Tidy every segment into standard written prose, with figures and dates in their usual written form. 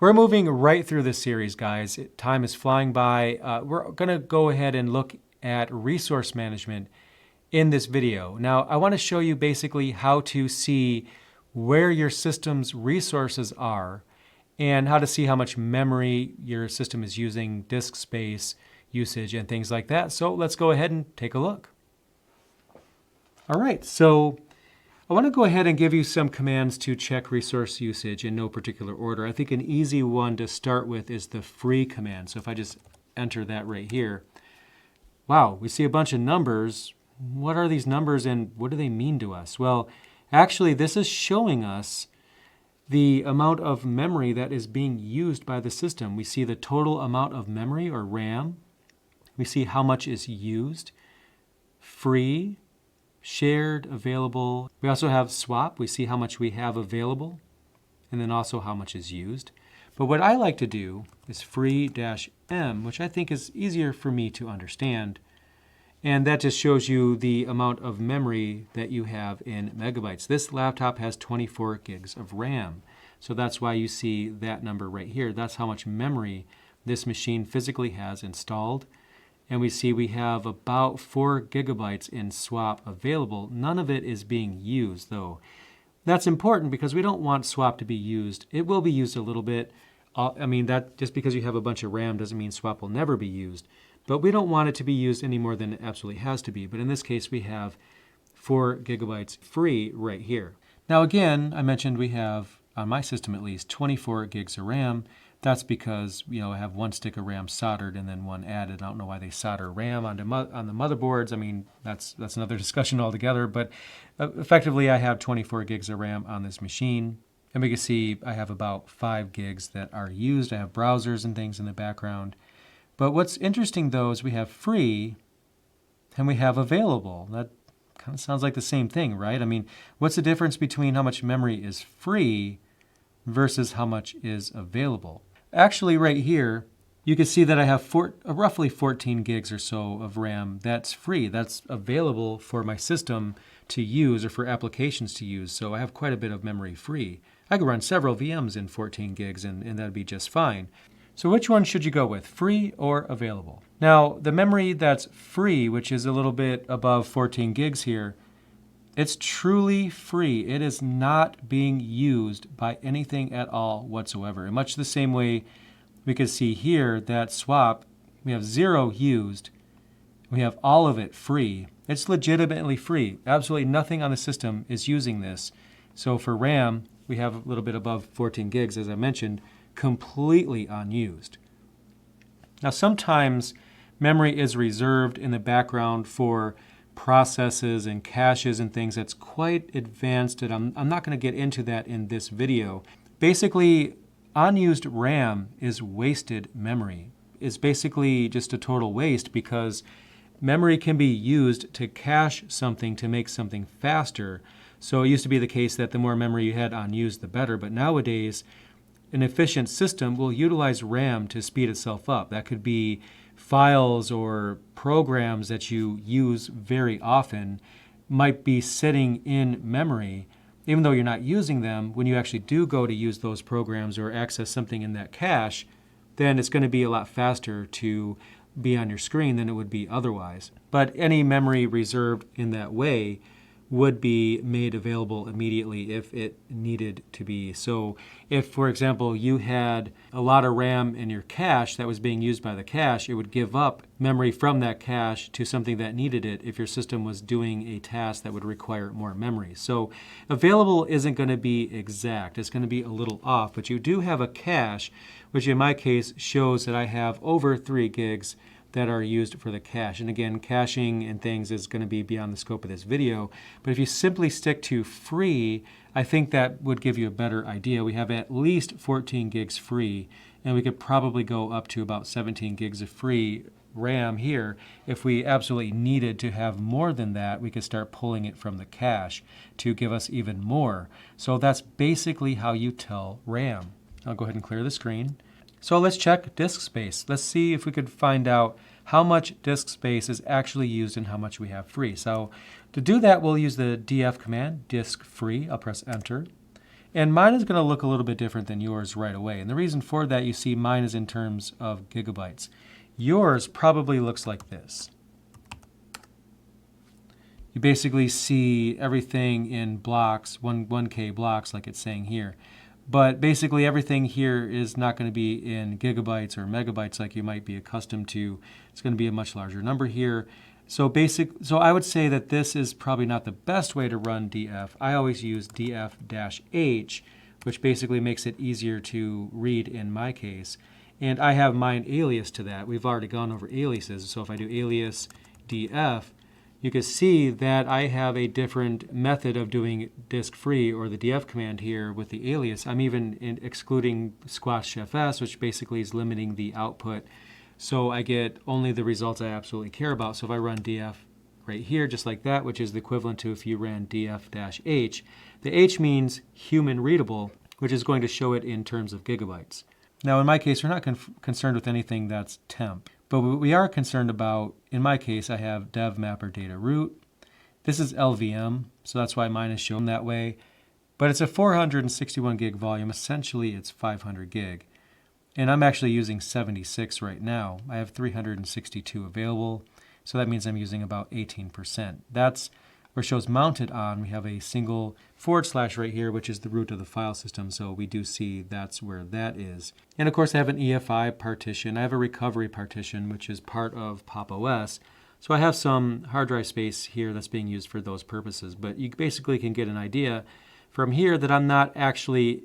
We're moving right through this series, guys. Time is flying by. We're going to go ahead and look at resource management in this video. Now, I want to show you basically how to see where your system's resources are and how to see how much memory your system is using, disk space usage, and things like that. So let's go ahead and take a look. All right, so I want to go ahead and give you some commands to check resource usage in no particular order. I think an easy one to start with is the free command. So if I just enter that right here, wow, we see a bunch of numbers. What are these numbers and what do they mean to us? Well, actually, this is showing us the amount of memory that is being used by the system. We see the total amount of memory or RAM. We see how much is used, free, shared, available. We also have swap. We see how much we have available, and then also how much is used. But what I like to do is free-m, which I think is easier for me to understand. And that just shows you the amount of memory that you have in megabytes. This laptop has 24 gigs of RAM. So that's why you see that number right here. That's how much memory this machine physically has installed. And we see we have about 4 gigabytes in swap available. None of it is being used, though. That's important because we don't want swap to be used. It will be used a little bit. I mean, that just because you have a bunch of RAM doesn't mean swap will never be used. But we don't want it to be used any more than it absolutely has to be. But in this case, we have 4 gigabytes free right here. Now again, I mentioned we have, on my system at least, 24 gigs of RAM. That's because, I have one stick of RAM soldered and then one added. I don't know why they solder RAM on the motherboards. I mean, that's another discussion altogether. But effectively, I have 24 gigs of RAM on this machine. And we can see I have about 5 gigs that are used. I have browsers and things in the background. But what's interesting, though, is we have free and we have available. That kind of sounds like the same thing, right? I mean, what's the difference between how much memory is free versus how much is available? Actually, right here, you can see that I have roughly 14 gigs or so of RAM that's free. That's available for my system to use or for applications to use. So I have quite a bit of memory free. I could run several VMs in 14 gigs and that'd be just fine. So which one should you go with, free or available? Now, the memory that's free, which is a little bit above 14 gigs here, it's truly free. It is not being used by anything at all whatsoever. In much the same way we can see here that swap, we have 0 used. We have all of it free. It's legitimately free. Absolutely nothing on the system is using this. So for RAM, we have a little bit above 14 gigs, as I mentioned, completely unused. Now sometimes memory is reserved in the background for processes and caches and things that's quite advanced, and I'm not going to get into that in this video. Basically, unused RAM is wasted memory. It's basically just a total waste because memory can be used to cache something to make something faster. So it used to be the case that the more memory you had unused, the better, but nowadays an efficient system will utilize RAM to speed itself up. That could be files or programs that you use very often might be sitting in memory. Even though you're not using them, when you actually do go to use those programs or access something in that cache, then it's going to be a lot faster to be on your screen than it would be otherwise. But any memory reserved in that way would be made available immediately if it needed to be. So if, for example, you had a lot of RAM in your cache that was being used by the cache, it would give up memory from that cache to something that needed it if your system was doing a task that would require more memory. So available isn't going to be exact. It's going to be a little off, but you do have a cache, which in my case shows that I have over 3 gigs that are used for the cache. And again, caching and things is going to be beyond the scope of this video. But if you simply stick to free, I think that would give you a better idea. We have at least 14 gigs free, and we could probably go up to about 17 gigs of free RAM here. If we absolutely needed to have more than that, we could start pulling it from the cache to give us even more. So that's basically how you tell RAM. I'll go ahead and clear the screen. So let's check disk space. Let's see if we could find out how much disk space is actually used and how much we have free. So to do that, we'll use the df command, disk free. I'll press enter. And mine is going to look a little bit different than yours right away. And the reason for that, you see mine is in terms of gigabytes. Yours probably looks like this. You basically see everything in blocks, 1K blocks like it's saying here. But basically everything here is not going to be in gigabytes or megabytes like you might be accustomed to. It's going to be a much larger number here. So I would say that this is probably not the best way to run df. I always use df-h, which basically makes it easier to read in my case. And I have mine alias to that. We've already gone over aliases. So if I do alias df, you can see that I have a different method of doing disk free, or the df command here with the alias. I'm even excluding squash-fs, which basically is limiting the output. So I get only the results I absolutely care about. So if I run df right here, just like that, which is the equivalent to if you ran df-h, the h means human readable, which is going to show it in terms of gigabytes. Now in my case, we're not concerned with anything that's temp. But what we are concerned about, in my case, I have dev mapper data root. This is LVM, so that's why mine is shown that way. But it's a 461 gig volume. Essentially, it's 500 gig. And I'm actually using 76 right now. I have 362 available, so that means I'm using about 18%. That's where it shows mounted on. We have a single / right here, which is the root of the file system, so we do see that's where that is. And of course I have an EFI partition. I have a recovery partition, which is part of Pop! OS. So I have some hard drive space here that's being used for those purposes, but you basically can get an idea from here that I'm not actually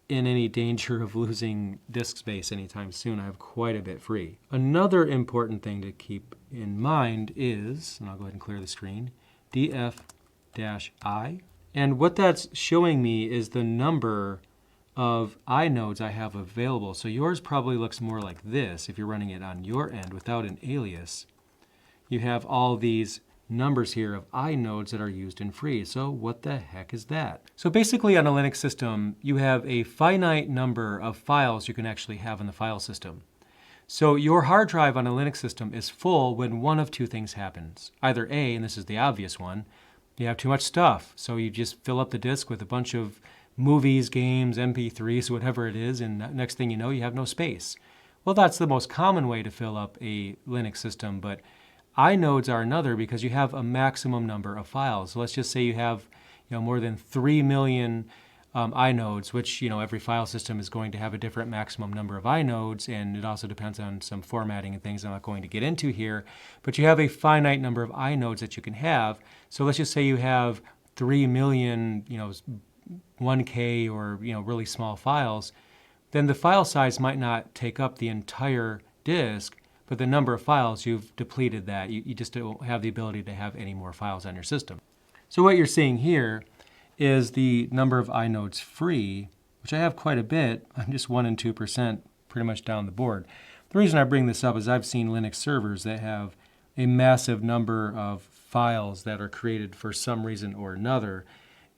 in any danger of losing disk space anytime soon. I have quite a bit free. Another important thing to keep in mind is, and I'll go ahead and clear the screen, df-i. And what that's showing me is the number of inodes I have available. So yours probably looks more like this if you're running it on your end without an alias. You have all these numbers here of inodes that are used in free. So what the heck is that? So basically on a Linux system, you have a finite number of files you can actually have in the file system. So your hard drive on a Linux system is full when one of two things happens. Either A, and this is the obvious one, you have too much stuff. So you just fill up the disk with a bunch of movies, games, MP3s, whatever it is, and next thing you know, you have no space. Well, that's the most common way to fill up a Linux system, but inodes are another because you have a maximum number of files. So let's just say you have more than 3 million inodes, which every file system is going to have a different maximum number of inodes, and it also depends on some formatting and things I'm not going to get into here. But you have a finite number of inodes that you can have. So let's just say you have 3 million, 1K or really small files. Then the file size might not take up the entire disk, but the number of files, you've depleted that. You just don't have the ability to have any more files on your system. So what you're seeing here is the number of inodes free, which I have quite a bit. I'm just 1 and 2% pretty much down the board. The reason I bring this up is I've seen Linux servers that have a massive number of files that are created for some reason or another,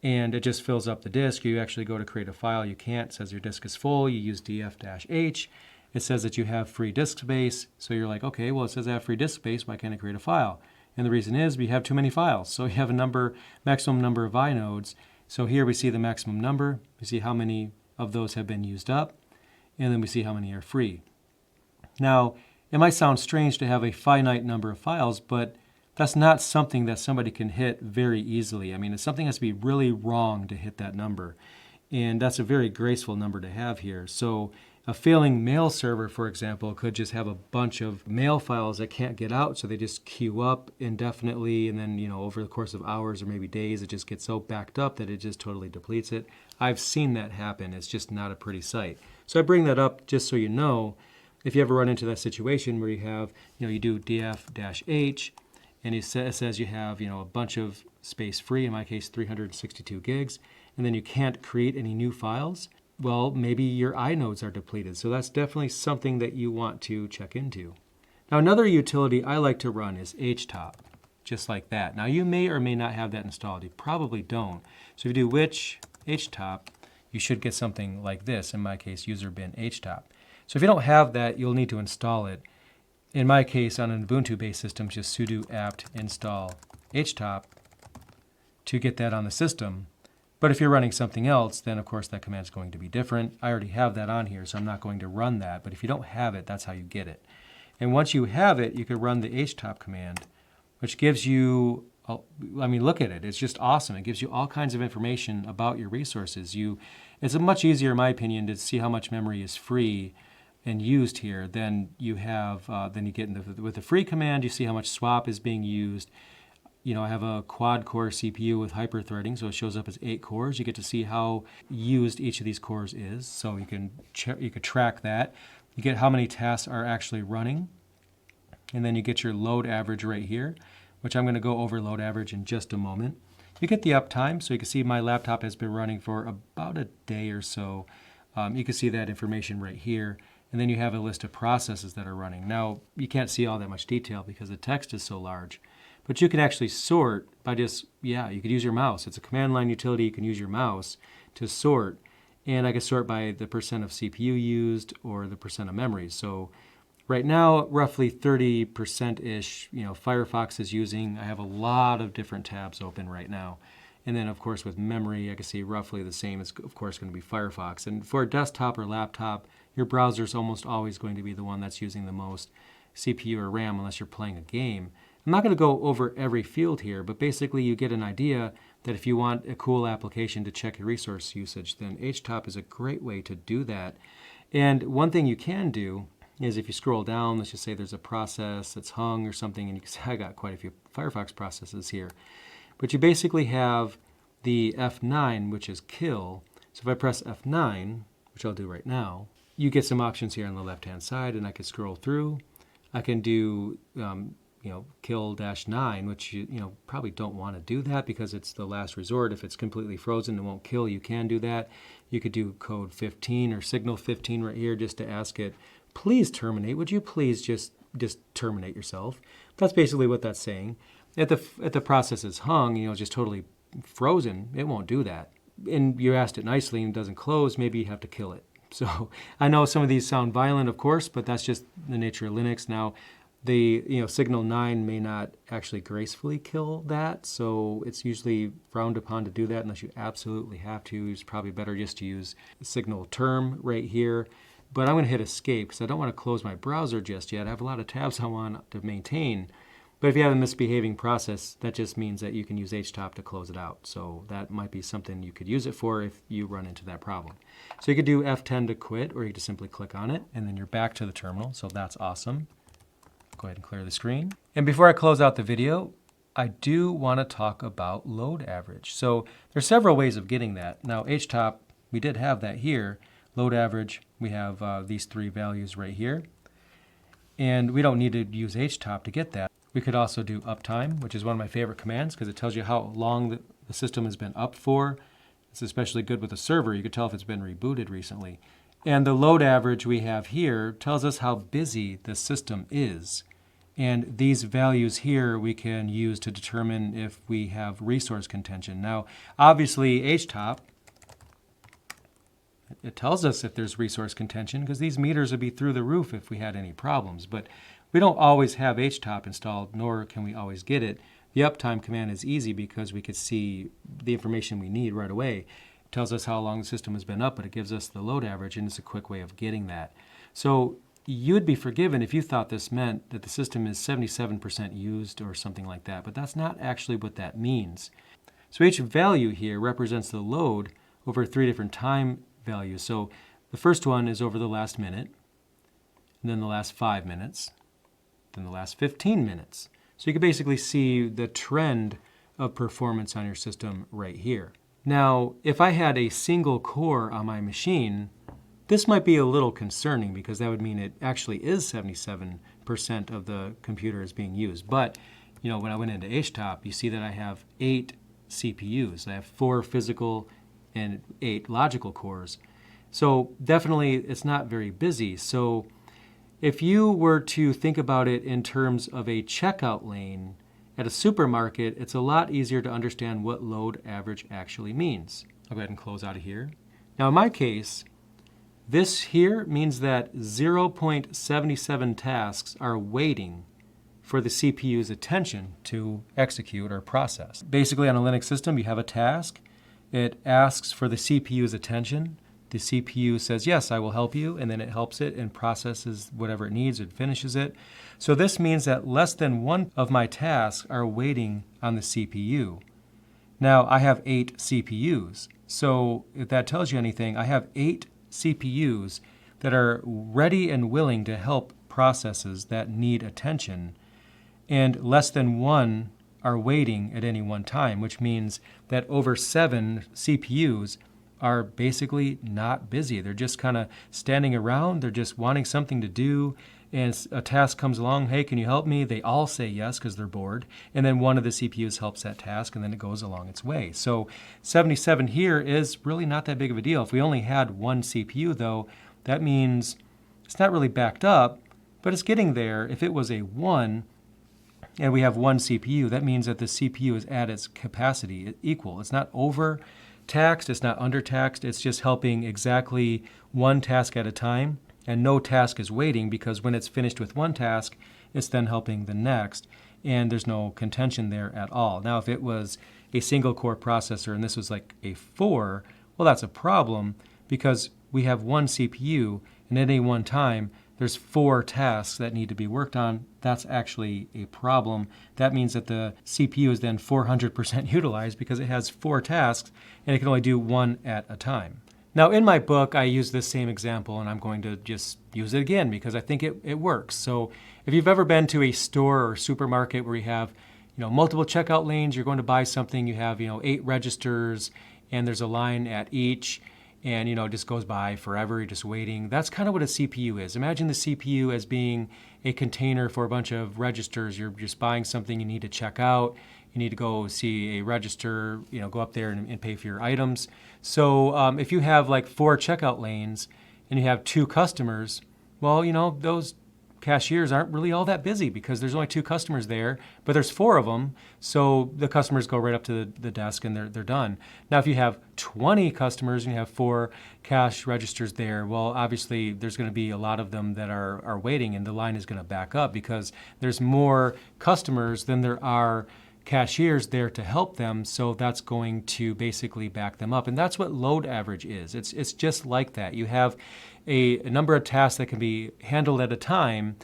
and it just fills up the disk. You actually go to create a file, you can't. It says your disk is full. You use df-h. It says that you have free disk space. So you're like, okay, well, it says I have free disk space. Why can't I create a file? And the reason is we have too many files. So you have a maximum number of inodes. So here we see the maximum number. We see how many of those have been used up. And then we see how many are free. Now, it might sound strange to have a finite number of files, but that's not something that somebody can hit very easily. I mean, something has to be really wrong to hit that number. And that's a very graceful number to have here. So a failing mail server, for example, could just have a bunch of mail files that can't get out, so they just queue up indefinitely, and then over the course of hours or maybe days, it just gets so backed up that it just totally depletes it. I've seen that happen. It's just not a pretty sight. So I bring that up just so you know, if you ever run into that situation where you have, you do df-h, and it says you have, a bunch of space free, in my case 362 gigs, and then you can't create any new files, well, maybe your inodes are depleted. So that's definitely something that you want to check into. Now, another utility I like to run is htop, just like that. Now, you may or may not have that installed. You probably don't. So if you do which htop, you should get something like this. In my case, user bin htop. So if you don't have that, you'll need to install it. In my case, on an Ubuntu-based system, just sudo apt install htop to get that on the system. But if you're running something else, then of course that command is going to be different. I already have that on here, so I'm not going to run that. But if you don't have it, that's how you get it. And once you have it, you could run the htop command, which gives you, I mean, look at it. It's just awesome. It gives you all kinds of information about your resources. It's much easier, in my opinion, to see how much memory is free and used here than you have, than you get with the free command. You see how much swap is being used. You know, I have a quad-core CPU with hyper-threading, so it shows up as 8 cores. You get to see how used each of these cores is, so you can track that. You get how many tasks are actually running, and then you get your load average right here, which I'm going to go over load average in just a moment. You get the uptime, so you can see my laptop has been running for about a day or so. You can see that information right here, and then you have a list of processes that are running. Now, you can't see all that much detail because the text is so large. But you can actually sort by just, you could use your mouse. It's a command line utility. You can use your mouse to sort. And I can sort by the percent of CPU used or the percent of memory. So right now, roughly 30%-ish, Firefox is using. I have a lot of different tabs open right now. And then, of course, with memory, I can see roughly the same. It's, of course, going to be Firefox. And for a desktop or laptop, your browser is almost always going to be the one that's using the most CPU or RAM unless you're playing a game. I'm not going to go over every field here, but basically you get an idea that if you want a cool application to check your resource usage, then htop is a great way to do that. And one thing you can do is if you scroll down, let's just say there's a process that's hung or something, and you can see I got quite a few Firefox processes here. But you basically have the F9, which is kill. So if I press F9, which I'll do right now, you get some options here on the left-hand side, and I can scroll through. I can do kill -9, which you probably don't want to do that because it's the last resort. If it's completely frozen and won't kill, you can do that. You could do code 15 or signal 15 right here just to ask it, please terminate. Would you please just terminate yourself? That's basically what that's saying. If the process is hung, just totally frozen, it won't do that. And you asked it nicely and it doesn't close, maybe you have to kill it. So I know some of these sound violent, of course, but that's just the nature of Linux. Now, the signal 9 may not actually gracefully kill that, so it's usually frowned upon to do that unless you absolutely have to. It's probably better just to use signal term right here. But I'm going to hit escape because I don't want to close my browser just yet. I have a lot of tabs I want to maintain. But if you have a misbehaving process, that just means that you can use htop to close it out. So that might be something you could use it for if you run into that problem. So you could do F10 to quit, or you could just simply click on it, and then you're back to the terminal. So that's awesome. Go ahead and clear the screen. And before I close out the video, I do want to talk about load average. So there's several ways of getting that. Now htop, we did have that here. Load average, we have these 3 values right here. And we don't need to use htop to get that. We could also do uptime, which is one of my favorite commands because it tells you how long the system has been up for. It's especially good with a server. You could tell if it's been rebooted recently. And the load average we have here tells us how busy the system is. And these values here we can use to determine if we have resource contention. Now, obviously, htop, it tells us if there's resource contention because these meters would be through the roof if we had any problems. But we don't always have htop installed, nor can we always get it. The uptime command is easy because we could see the information we need right away. It tells us how long the system has been up, but it gives us the load average, and it's a quick way of getting that. So you'd be forgiven if you thought this meant that the system is 77% used or something like that, but that's not actually what that means. So each value here represents the load over 3 different time values. So the first one is over the last minute, and then the last 5 minutes, then the last 15 minutes. So you can basically see the trend of performance on your system right here. Now, if I had a single core on my machine, this might be a little concerning because that would mean it actually is 77% of the computer is being used. But, when I went into htop, you see that I have 8 CPUs. I have 4 physical and 8 logical cores. So definitely it's not very busy. So if you were to think about it in terms of a checkout lane at a supermarket, it's a lot easier to understand what load average actually means. I'll go ahead and close out of here. Now in my case, this here means that 0.77 tasks are waiting for the CPU's attention to execute or process. Basically on a Linux system, you have a task, it asks for the CPU's attention. The CPU says, yes, I will help you, and then it helps it and processes whatever it needs, it finishes it. So this means that less than one of my tasks are waiting on the CPU. Now, I have 8 CPUs. So if that tells you anything, I have 8 CPUs that are ready and willing to help processes that need attention, and less than one are waiting at any one time, which means that over 7 CPUs are basically not busy. They're just kind of standing around. They're just wanting something to do. And a task comes along, hey, can you help me? They all say yes because they're bored. And then one of the CPUs helps that task, and then it goes along its way. So 77 here is really not that big of a deal. If we only had one CPU, though, that means it's not really backed up, but it's getting there. If it was a 1, and we have one CPU, that means that the CPU is at its capacity equal. It's not overtaxed, it's not undertaxed, it's just helping exactly one task at a time, and no task is waiting because when it's finished with one task, it's then helping the next, and there's no contention there at all. Now, if it was a single core processor and this was like a 4, well, that's a problem because we have one CPU, and at any one time, there's 4 tasks that need to be worked on. That's actually a problem. That means that the CPU is then 400% utilized because it has 4 tasks and it can only do one at a time. Now in my book, I use this same example and I'm going to just use it again because I think it works. So if you've ever been to a store or supermarket where you have multiple checkout lanes, you're going to buy something, you have 8 registers and there's a line at each, and it just goes by forever, you're just waiting. That's kind of what a CPU is. Imagine the CPU as being a container for a bunch of registers. You're just buying something you need to check out. You need to go see a register, go up there and pay for your items. So if you have like 4 checkout lanes and you have 2 customers, well, those cashiers aren't really all that busy because there's only 2 customers there, but there's 4 of them, so the customers go right up to the desk and they're done. Now, if you have 20 customers and you have 4 cash registers there, well, obviously there's going to be a lot of them that are waiting, and the line is going to back up because there's more customers than there are cashiers there to help them, so that's going to basically back them up. And that's what load average is. It's just like that. You have a number of tasks that can be handled at a time,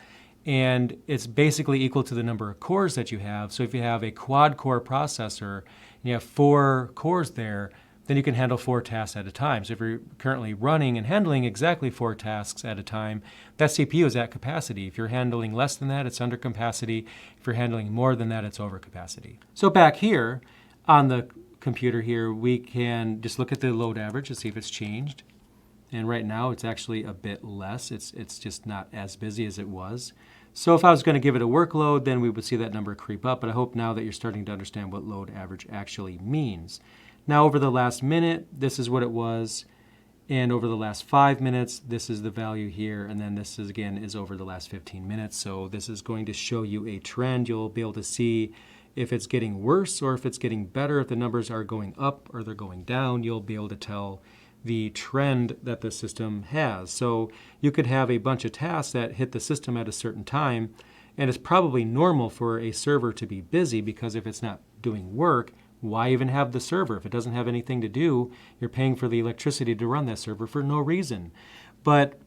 and it's basically equal to the number of cores that you have. So if you have a quad core processor and you have 4 cores there, then you can handle 4 tasks at a time. So if you're currently running and handling exactly 4 tasks at a time, that CPU is at capacity. If you're handling less than that, it's under capacity. If you're handling more than that, it's over capacity. So back here on the computer here, we can just look at the load average to see if it's changed. And right now it's actually a bit less. It's just not as busy as it was. So if I was going to give it a workload, then we would see that number creep up. But I hope now that you're starting to understand what load average actually means. Now over the last minute, this is what it was. And over the last 5 minutes, this is the value here. And then this is, again, is over the last 15 minutes. So this is going to show you a trend. You'll be able to see if it's getting worse or if it's getting better. If the numbers are going up or they're going down, you'll be able to tell the trend that the system has. So you could have a bunch of tasks that hit the system at a certain time, and it's probably normal for a server to be busy because if it's not doing work, why even have the server? If it doesn't have anything to do, you're paying for the electricity to run that server for no reason. But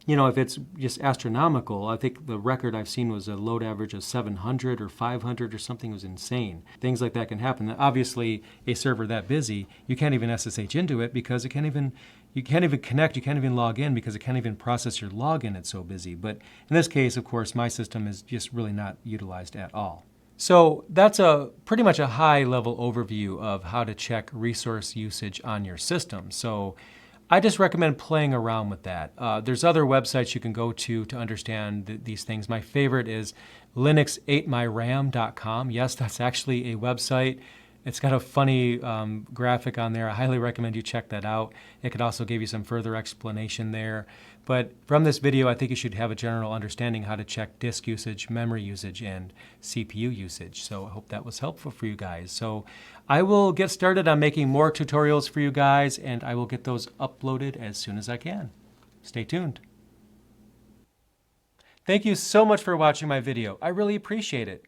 if it's just astronomical, I think the record I've seen was a load average of 700 or 500 or something. It was insane. Things like that can happen. Obviously, a server that busy, you can't even SSH into it because you can't even connect, you can't even log in because it can't even process your login. It's so busy. But in this case, of course, my system is just really not utilized at all. So that's pretty much a high-level overview of how to check resource usage on your system. So I just recommend playing around with that. There's other websites you can go to understand these things. My favorite is linux8myram.com. Yes, that's actually a website. It's got a funny graphic on there. I highly recommend you check that out. It could also give you some further explanation there. But from this video, I think you should have a general understanding how to check disk usage, memory usage, and CPU usage. So I hope that was helpful for you guys. So I will get started on making more tutorials for you guys, and I will get those uploaded as soon as I can. Stay tuned. Thank you so much for watching my video. I really appreciate it.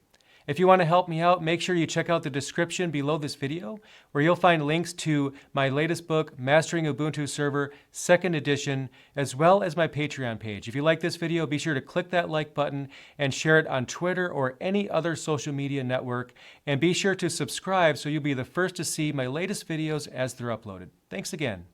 If you want to help me out, make sure you check out the description below this video, where you'll find links to my latest book, Mastering Ubuntu Server, 2nd edition, as well as my Patreon page. If you like this video, be sure to click that like button and share it on Twitter or any other social media network. And be sure to subscribe so you'll be the first to see my latest videos as they're uploaded. Thanks again.